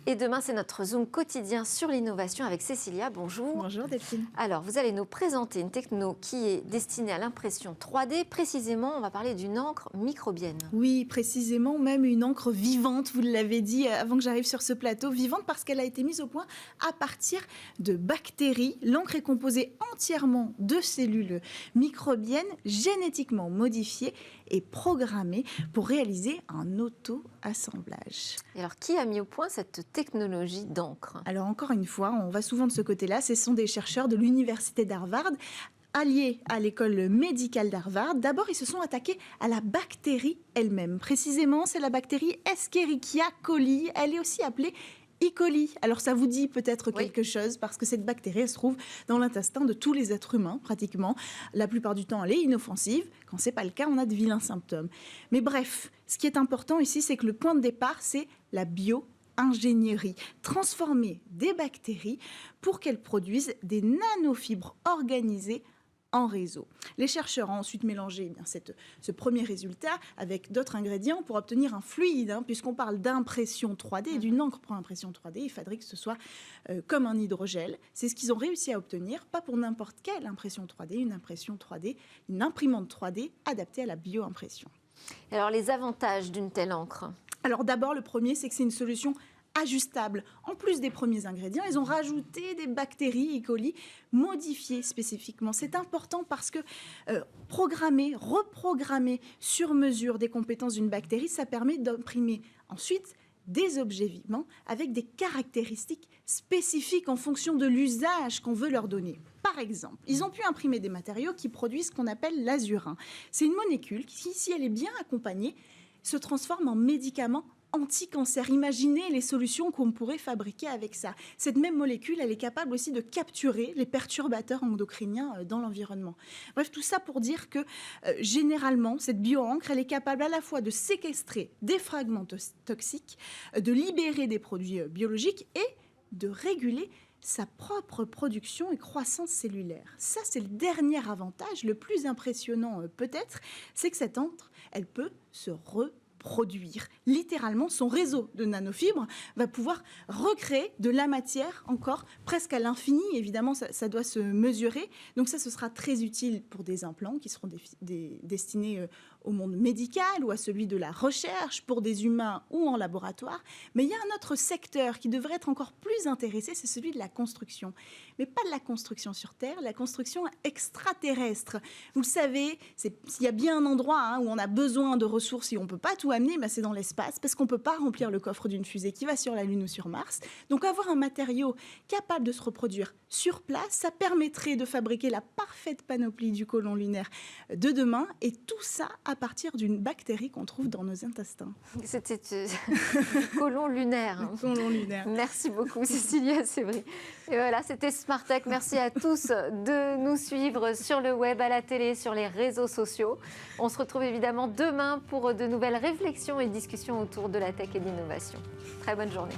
Et demain, c'est notre Zoom quotidien sur l'innovation avec Cécilia. Bonjour. Bonjour Delphine. Alors, vous allez nous présenter une techno qui est destinée à l'impression 3D. Précisément, on va parler d'une encre microbienne. Oui, précisément, même une encre vivante, vous l'avez dit avant que j'arrive sur ce plateau, vivante parce qu'elle a été mise au point à partir de bactéries. L'encre est composée entièrement de cellules microbiennes génétiquement modifiées et programmées pour réaliser un auto-assemblage. Et alors, qui a mis au point cette technologie d'encre? Alors encore une fois, on va souvent de ce côté-là, ce sont des chercheurs de l'université d'Harvard, alliés à l'école médicale d'Harvard. D'abord, ils se sont attaqués à la bactérie elle-même. Précisément, c'est la bactérie Escherichia coli. Elle est aussi appelée E. coli. Alors ça vous dit peut-être quelque chose parce que cette bactérie, elle se trouve dans l'intestin de tous les êtres humains, pratiquement. La plupart du temps, elle est inoffensive. Quand ce n'est pas le cas, on a de vilains symptômes. Mais bref, ce qui est important ici, c'est que le point de départ, c'est la bio-ingénierie. Transformer des bactéries pour qu'elles produisent des nanofibres organisées en réseau. Les chercheurs ont ensuite mélangé ce premier résultat avec d'autres ingrédients pour obtenir un fluide, puisqu'on parle d'impression 3D et d'une encre pour impression 3D, il faudrait que ce soit comme un hydrogel. C'est ce qu'ils ont réussi à obtenir, pas pour n'importe quelle impression 3D, une impression 3D, une imprimante 3D adaptée à la bio-impression. Et alors, les avantages d'une telle encre? Alors d'abord, le premier, c'est que c'est une solution ajustable. En plus des premiers ingrédients, ils ont rajouté des bactéries E. coli modifiées spécifiquement. C'est important parce que programmer, reprogrammer sur mesure des compétences d'une bactérie, ça permet d'imprimer ensuite des objets vivants avec des caractéristiques spécifiques en fonction de l'usage qu'on veut leur donner. Par exemple, ils ont pu imprimer des matériaux qui produisent ce qu'on appelle l'azurin. C'est une molécule qui, si elle est bien accompagnée, se transforme en médicament anti-cancer. Imaginez les solutions qu'on pourrait fabriquer avec ça. Cette même molécule, elle est capable aussi de capturer les perturbateurs endocriniens dans l'environnement. Bref, tout ça pour dire que généralement, cette bio-encre, elle est capable à la fois de séquestrer des fragments toxiques, de libérer des produits biologiques et de réguler sa propre production et croissance cellulaire. Ça, c'est le dernier avantage, le plus impressionnant peut-être, c'est que cette encre, elle peut se reproduire. Littéralement, son réseau de nanofibres va pouvoir recréer de la matière encore presque à l'infini. Évidemment, ça doit se mesurer. Donc ça, ce sera très utile pour des implants qui seront destinés au monde médical ou à celui de la recherche pour des humains ou en laboratoire. Mais il y a un autre secteur qui devrait être encore plus intéressé, c'est celui de la construction. Mais pas de la construction sur Terre, la construction extraterrestre. Vous le savez, s'il y a bien un endroit où on a besoin de ressources et on ne peut pas tout amener, c'est dans l'espace, parce qu'on ne peut pas remplir le coffre d'une fusée qui va sur la Lune ou sur Mars. Donc avoir un matériau capable de se reproduire sur place, ça permettrait de fabriquer la parfaite panoplie du côlon lunaire de demain, et tout ça à partir d'une bactérie qu'on trouve dans nos intestins. C'était côlon lunaire. Côlon lunaire. Merci beaucoup, Cécilia Sévry. Et voilà, c'était Smart Tech. Merci à tous de nous suivre sur le web, à la télé, sur les réseaux sociaux. On se retrouve évidemment demain pour de nouvelles réflexions et discussions autour de la tech et de l'innovation. Très bonne journée.